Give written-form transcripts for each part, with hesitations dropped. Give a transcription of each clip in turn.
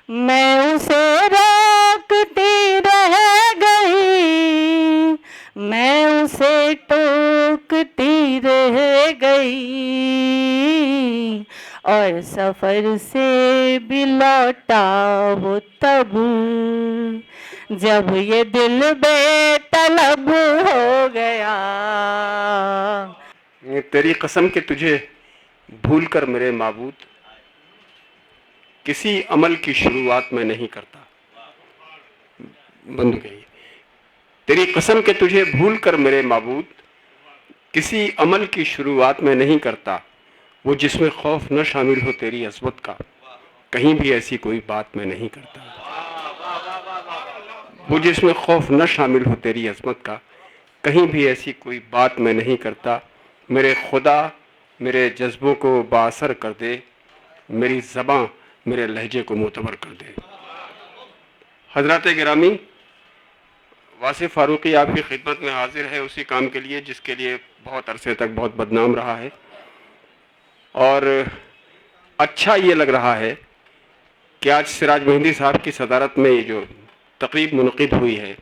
میں اسے روکتی رہ گئی، میں اسے ٹوکتی رہ گئی، اور سفر سے بھی لوٹا وہ تب جب یہ دل بے طلب ہو گیا۔ تیری قسم کہ تجھے بھول کر میرے معبود کسی عمل کی شروعات میں نہیں کرتا۔ بند گئی۔ تیری قسم کہ تجھے بھول کر میرے معبود کسی عمل کی شروعات میں نہیں کرتا، وہ جس میں خوف نہ شامل ہو تیری عظمت کا، کہیں بھی ایسی کوئی بات میں نہیں کرتا۔ وہ جس میں خوف نہ شامل ہو تیری عظمت کا، کہیں بھی ایسی کوئی بات میں نہیں کرتا۔ میرے خدا میرے جذبوں کو بااثر کر دے، میری زباں میرے لہجے کو معتبر کر دے۔ حضرات گرامی، واصف فاروقی آپ کی خدمت میں حاضر ہے اسی کام کے لیے جس کے لیے بہت عرصے تک بہت بدنام رہا ہے، اور اچھا یہ لگ رہا ہے کہ آج سراج مہندی صاحب کی صدارت میں یہ جو تقریب منعقد ہوئی ہے،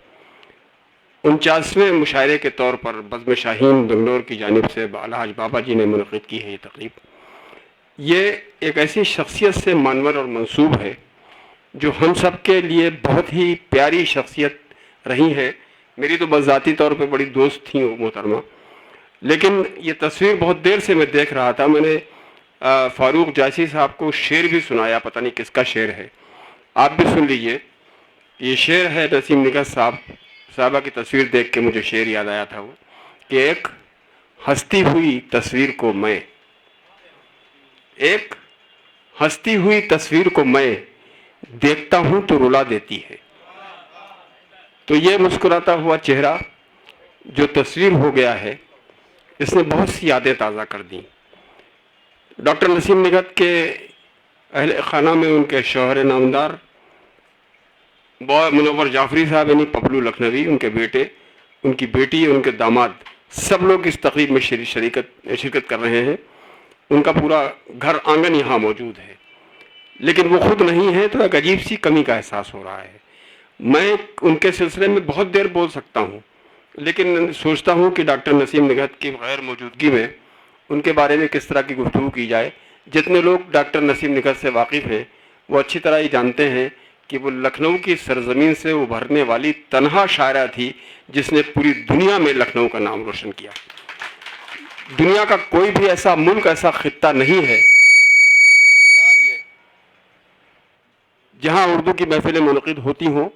49ویں مشاعرے کے طور پر بزم شاہین بنگلور کی جانب سے الحاج بابا جی نے منعقد کی ہے یہ تقریب۔ یہ ایک ایسی شخصیت سے مانور اور منسوب ہے جو ہم سب کے لیے بہت ہی پیاری شخصیت رہی ہے۔ میری تو بس ذاتی طور پہ بڑی دوست تھیں وہ محترمہ، لیکن یہ تصویر بہت دیر سے میں دیکھ رہا تھا۔ میں نے فاروق جاسی صاحب کو شعر بھی سنایا، پتہ نہیں کس کا شعر ہے، آپ بھی سن لیجئے۔ یہ شعر ہے نسیم نگہت صاحبہ کی تصویر دیکھ کے مجھے شعر یاد آیا تھا وہ، کہ ایک ہستی ہوئی تصویر کو میں، ایک ہستی ہوئی تصویر کو میں دیکھتا ہوں تو رلا دیتی ہے۔ تو یہ مسکراتا ہوا چہرہ جو تصویر ہو گیا ہے، اس نے بہت سی یادیں تازہ کر دیں۔ ڈاکٹر نسیم نگہت کے اہل خانہ میں ان کے شوہر نامدار منور جعفری صاحب یعنی پپلو لکھنوی، ان کے بیٹے، ان کی بیٹی، ان کے داماد، سب لوگ اس تقریب میں شرکت کر رہے ہیں۔ ان کا پورا گھر آنگن یہاں موجود ہے، لیکن وہ خود نہیں ہے تو ایک عجیب سی کمی کا احساس ہو رہا ہے۔ میں ان کے سلسلے میں بہت دیر بول سکتا ہوں، لیکن سوچتا ہوں کہ ڈاکٹر نسیم نگہت کی غیر موجودگی میں ان کے بارے میں کس طرح کی گفتگو کی جائے۔ جتنے لوگ ڈاکٹر نسیم نگہت سے واقف ہیں وہ اچھی طرح ہی جانتے ہیں کہ وہ لکھنؤ کی سرزمین سے ابھرنے والی تنہا شاعرہ تھی جس نے پوری دنیا میں لکھنؤ کا نام روشن کیا۔ دنیا کا کوئی بھی ایسا ملک، ایسا خطہ نہیں ہے جہاں اردو کی محفلیں منعقد ہوتی ہوں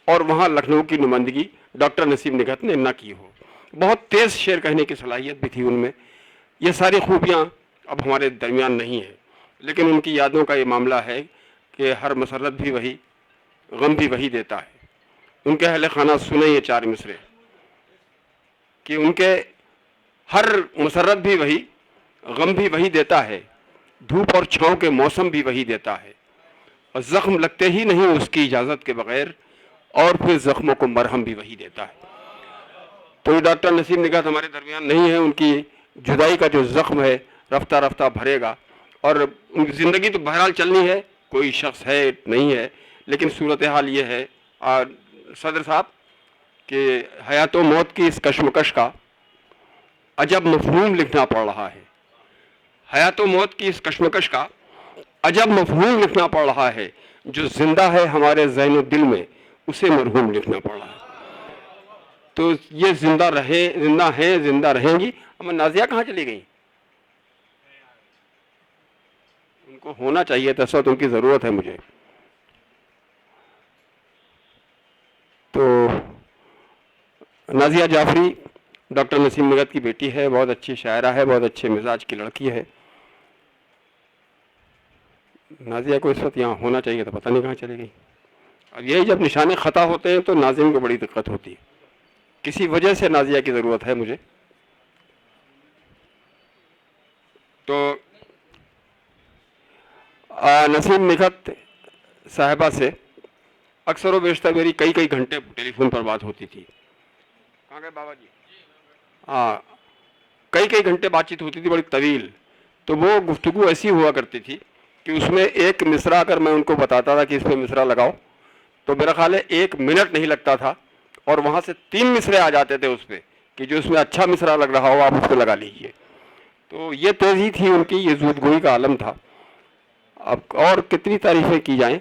اور وہاں لکھنؤ کی نمائندگی ڈاکٹر نسیم نگہت نے نہ کی ہو۔ بہت تیز شعر کہنے کی صلاحیت بھی تھی ان میں۔ یہ ساری خوبیاں اب ہمارے درمیان نہیں ہیں، لیکن ان کی یادوں کا یہ معاملہ ہے کہ ہر مسرت بھی وہی، غم بھی وہی دیتا ہے۔ ان کے اہل خانہ سنیں یہ چار مصرے کہ ان کے ہر مسرت بھی وہی، غم بھی وہی دیتا ہے، دھوپ اور چھاؤں کے موسم بھی وہی دیتا ہے، اور زخم لگتے ہی نہیں اس کی اجازت کے بغیر، اور پھر زخموں کو مرہم بھی وہی دیتا ہے۔ تو یہ ڈاکٹر نسیم نگہت ہمارے درمیان نہیں ہے، ان کی جدائی کا جو زخم ہے رفتہ رفتہ بھرے گا، اور ان کی زندگی تو بہرحال چلنی ہے، کوئی شخص ہے نہیں ہے، لیکن صورتحال یہ ہے صدر صاحب کہ حیات و موت کی اس کشمکش کا عجب مفہوم لکھنا پڑ رہا ہے۔ حیات و موت کی اس کشمکش کا عجب مفہوم لکھنا پڑ رہا ہے، جو زندہ ہے ہمارے ذہن و دل میں اسے مرحوم لکھنا پڑ رہا ہے۔ تو یہ زندہ ہیں، زندہ رہیں گی۔ اما نازیہ کہاں چلی گئی؟ ان کو ہونا چاہیے تھا، اس وقت ان کی ضرورت ہے مجھے۔ تو نازیہ جعفری ڈاکٹر نسیم نگہت کی بیٹی ہے، بہت اچھی شاعرہ ہے، بہت اچھے مزاج کی لڑکی ہے۔ نازیہ کو اس وقت یہاں ہونا چاہیے تھا، پتہ نہیں کہاں چلی گئی۔ اب یہی جب نشانے خطا ہوتے ہیں تو ناظم کو بڑی دقت ہوتی ہے۔ کسی وجہ سے نازیہ کی ضرورت ہے مجھے۔ تو نسیم نگہت صاحبہ سے اکثر و بیشتر میری کئی گھنٹے ٹیلی فون پر بات ہوتی تھی۔ کہاں گئے بابا جی؟ ہاں، کئی گھنٹے بات چیت ہوتی تھی، بڑی طویل۔ تو وہ گفتگو ایسی ہوا کرتی تھی کہ اس میں ایک مصرع اگر میں ان کو بتاتا تھا کہ اس پہ مصرع لگاؤ تو میرا خیال ہے 1 منٹ نہیں لگتا تھا، اور وہاں سے 3 مصرے آ جاتے تھے اس پہ کہ جو اس میں اچھا مصرع لگ رہا ہو آپ اس پہ لگا لیجئے. تو یہ تیزی تھی ان کی، یہ زود گوئی کا عالم تھا. اب اور کتنی تعریفیں کی جائیں.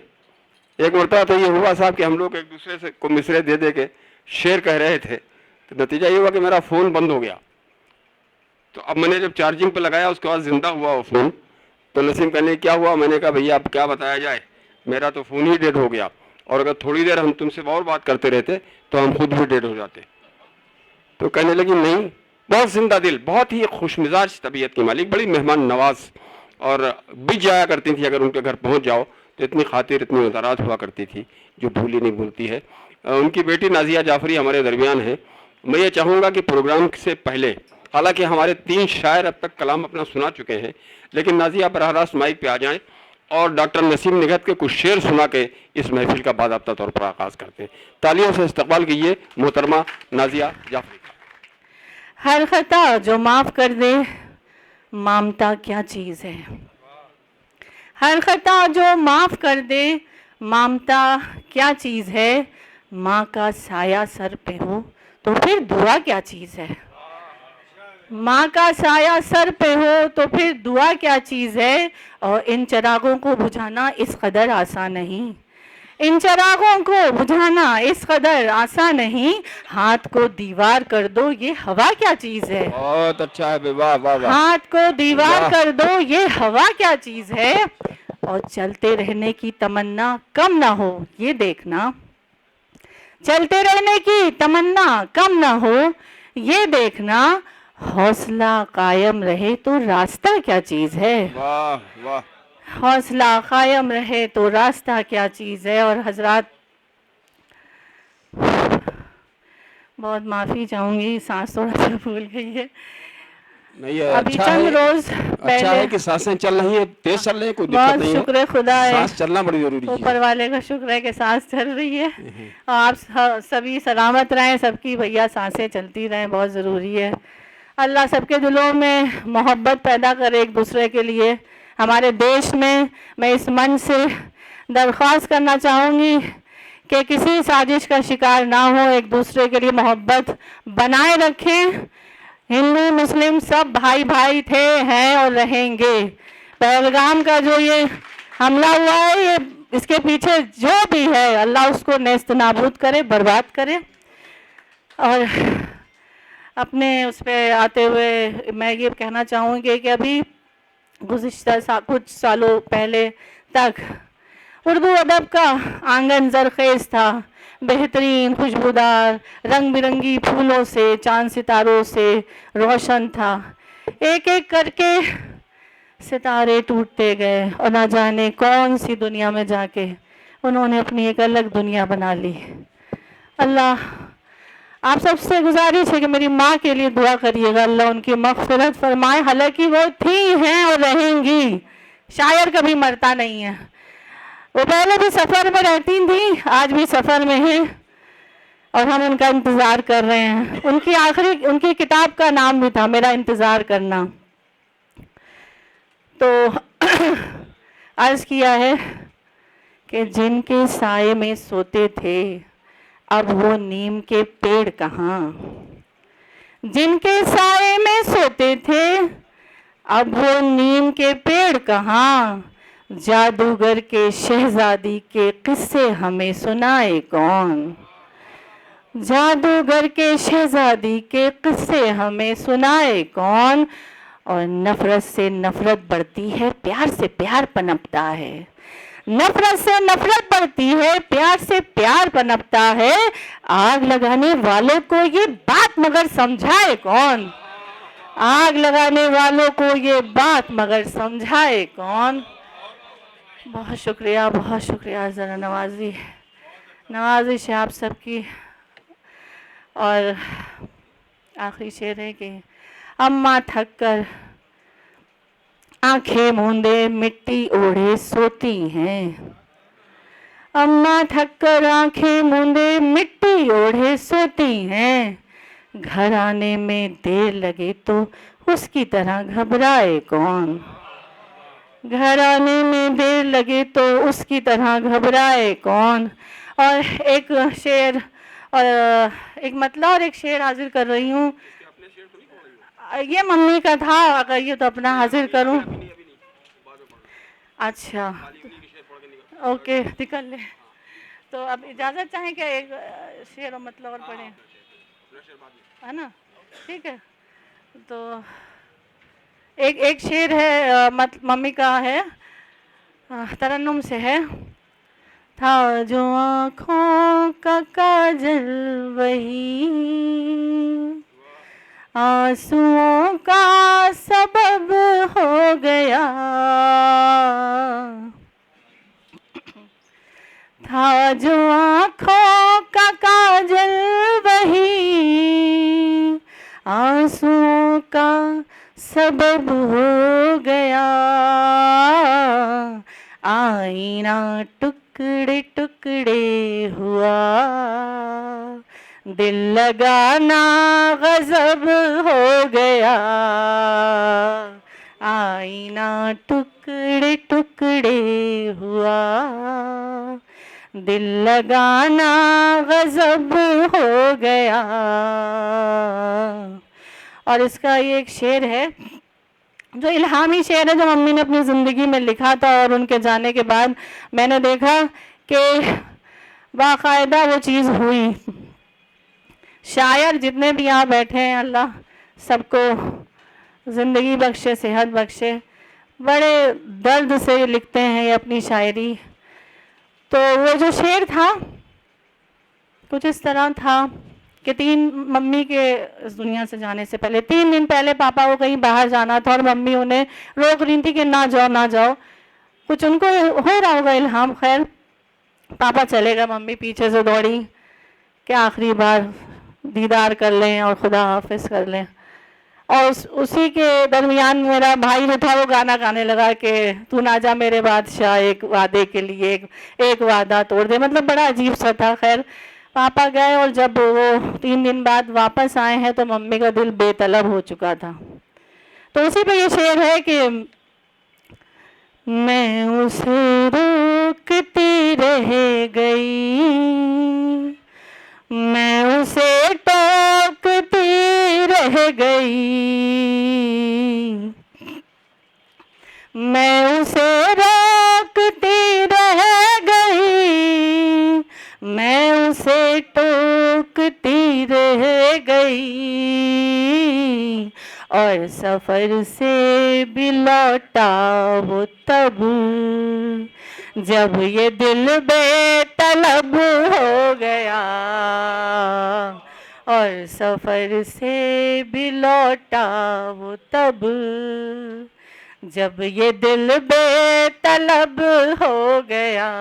ایک مرتبہ تو یہ ہوا صاحب کہ ہم لوگ ایک دوسرے سے کو مصرے دے دے کے شعر کہہ رہے تھے، تو نتیجہ یہ ہوا کہ میرا فون بند ہو گیا. تو اب میں نے جب چارجنگ پہ لگایا اس کے بعد زندہ ہوا وہ فون، تو نسیم کہنے کیا ہوا، میں نے کہا بھیا اب کیا بتایا جائے، میرا تو فون ہی ڈیڈ ہو گیا، اور اگر تھوڑی دیر ہم تم سے اور بات کرتے رہتے تو ہم خود بھی ڈیڈ ہو جاتے. تو کہنے لگی نہیں، بہت زندہ دل، بہت ہی خوش مزاج طبیعت کی مالک، بڑی مہمان نواز، اور بج جایا کرتی تھی اگر ان کے گھر پہنچ جاؤ تو اتنی خاطر اتنی وزارات ہوا کرتی تھی جو بھولی نہیں بھولتی ہے. ان کی بیٹی نازیہ جعفری ہمارے درمیان ہے. میں یہ چاہوں گا کہ پروگرام سے پہلے، حالانکہ ہمارے 3 شاعر اب تک کلام اپنا سنا چکے ہیں، لیکن نازیہ براہ راست مائک پہ آ جائیں اور ڈاکٹر نسیم نگہت کے کچھ شعر سنا کے اس محفل کا باضابطہ طور پر آغاز کرتے ہیں. تالیوں سے استقبال کیجیے محترمہ نازیہ جعفری کا. ہر خطا جو معاف کر دے مامتا کیا چیز ہے. ہر خطا جو معاف کر دے مامتا کیا چیز ہے. ماں کا سایہ سر پہ ہو تو پھر دعا کیا چیز ہے. ماں کا سایہ سر پہ ہو تو پھر دعا کیا چیز ہے. اور ان چراغوں کو بجھانا اس قدر آسان نہیں. ان چراغوں کو بجھانا اس قدر آسان نہیں. ہاتھ کو دیوار کر دو یہ ہوا کیا چیز ہے. بہت اچھا ہے، واہ واہ واہ. ہاتھ کو دیوار واہ. کر دو یہ ہوا کیا چیز ہے. اور چلتے رہنے کی تمنا کم نہ ہو یہ دیکھنا. چلتے رہنے کی تمنا کم نہ ہو یہ دیکھنا. حوصلہ قائم رہے تو راستہ کیا چیز ہے. واہ واہ. حوصلہ قائم رہے تو راستہ کیا چیز ہے. اور حضرات بہت معافی چاہوں گی، سانس تھوڑا سا بھول گئی ہے. نہیں ابھی اچھا چند ہے، روز اچھا پہلے ہے کہ سانسیں چل رہی ہیں، تیز چل رہی ہیں، کوئی دقت بہت نہیں ہے. شکر خدا ہے، سانس چلنا بڑی ضروری چیز اوپر ہے. والے کا شکر ہے کہ سانس چل رہی ہے. اور آپ سبھی سلامت رہیں، سب کی بھیا سانسیں چلتی رہیں، بہت ضروری ہے. اللہ سب کے دلوں میں محبت پیدا کرے ایک دوسرے کے لیے. ہمارے دیش میں اس منچ سے درخواست کرنا چاہوں گی کہ کسی سازش کا شکار نہ ہو، ایک دوسرے کے لیے محبت بنائے رکھیں. ہندو مسلم سب بھائی بھائی تھے، ہیں اور رہیں گے. پہلگام کا جو یہ حملہ ہوا ہے، یہ اس کے پیچھے جو بھی ہے اللہ اس کو نیست نابود کرے، برباد کرے. اور اپنے اس پہ آتے ہوئے میں یہ کہنا چاہوں گی کہ ابھی گزشتہ کچھ سالوں پہلے تک اردو ادب کا آنگن زرخیز تھا، بہترین خوشبودار رنگ برنگی پھولوں سے، چاند ستاروں سے روشن تھا. ایک ایک کر کے ستارے ٹوٹتے گئے اور نہ جانے کون سی دنیا میں جا کے انہوں نے اپنی ایک الگ دنیا بنا لی. اللہ آپ سب سے گزارش ہے کہ میری ماں کے لیے دعا کریے گا، اللہ ان کی مغفرت فرمائے. حالانکہ وہ تھی، ہیں اور رہیں گی. شاعر کبھی مرتا نہیں ہے. وہ پہلے بھی سفر میں رہتی تھیں، آج بھی سفر میں ہیں، اور ہم ان کا انتظار کر رہے ہیں. ان کی کتاب کا نام بھی تھا میرا انتظار کرنا. تو عرض کیا ہے کہ جن کے سائے میں سوتے تھے اب وہ نیم کے پیڑ کہاں. جن کے سائے میں سوتے تھے اب وہ نیم کے پیڑ کہاں. جادوگر کے شہزادی کے قصے ہمیں سنائے کون. جادوگر کے شہزادی کے قصے ہمیں سنائے کون. اور نفرت سے نفرت بڑھتی ہے، پیار سے پیار پنپتا ہے. نفرت سے نفرت بڑھتی ہے، پیار سے پیار پنپتا ہے. آگ لگانے والوں کو یہ بات مگر سمجھائے کون. آگ لگانے والوں کو یہ بات مگر سمجھائے کون. بہت شکریہ، بہت شکریہ. ذرا نوازش ہے آپ سب کی. اور آخری شعر ہے کہ اماں تھک کر آنکھیں موندے مٹی اوڑھے سوتی ہیں. اماں تھک کر آنکھیں موندے مٹی اوڑھے سوتی ہیں. گھر آنے میں دیر لگے تو اس کی طرح گھبرائے کون. گھر آنے میں دیر لگے تو اس کی طرح گھبرائے کون. اور ایک شعر اور ایک مطلع اور ایک شعر حاضر کر رہی ہوں. یہ ممی کا تھا، اگر یہ تو اپنا حاضر کروں. اچھا اوکے نکل لے. تو اب اجازت چاہیں کہ ایک شعر و مطلع اور پڑھیں، ہے نا؟ ٹھیک ہے. تو ایک شعر ہے ممی کا ہے، ترنم سے ہے. تھا جو آنکھوں کا کاجل وہی آنسوؤں کا سبب ہو گیا. تھا جو آنکھوں کا کاجل وہی آنسوؤں کا سبب ہو گیا. آئینہ ٹکڑے ٹکڑے ہوا، دل لگانا غضب ہو گیا. آئینہ ٹکڑے ٹکڑے ہوا، دل لگانا غضب ہو گیا. اور اس کا یہ ایک شعر ہے جو الہامی شعر ہے، جو ممی نے اپنی زندگی میں لکھا تھا، اور ان کے جانے کے بعد میں نے دیکھا کہ باقاعدہ وہ چیز ہوئی. شاعر جتنے بھی یہاں بیٹھے ہیں، اللہ سب کو زندگی بخشے، صحت بخشے. بڑے درد سے لکھتے ہیں یہ اپنی شاعری. تو وہ جو شعر تھا کچھ اس طرح تھا کہ ممی کے اس دنیا سے جانے سے پہلے 3 دن پہلے پاپا کو کہیں باہر جانا تھا، اور ممی انہیں روک رہی تھی کہ نہ جاؤ نہ جاؤ. کچھ ان کو ہو رہا ہوگا الہام. خیر پاپا چلے گئے، ممی پیچھے سے دوڑی کہ آخری بار دیدار کر لیں اور خدا حافظ کر لیں. اور اسی کے درمیان میرا بھائی جو تھا وہ گانا گانے لگا کہ تو نہ جا میرے بادشاہ، ایک وعدے کے لیے ایک وعدہ توڑ دے. مطلب بڑا عجیب سا تھا. خیر پاپا گئے، اور جب وہ 3 دن بعد واپس آئے ہیں تو ممی کا دل بے طلب ہو چکا تھا. تو اسی پہ یہ شعر ہے کہ میں اسے روکتی رہ گئی، میں اسے ٹوکتی رہ گئی، میں اسے روکتی رہ گئی، میں اسے ٹوکتی رہ گئی. اور سفر سے بھی لوٹا وہ تب جب یہ دل بے طلب ہو گیا. اور سفر سے بھی لوٹا وہ تب جب یہ دل بے طلب ہو گیا.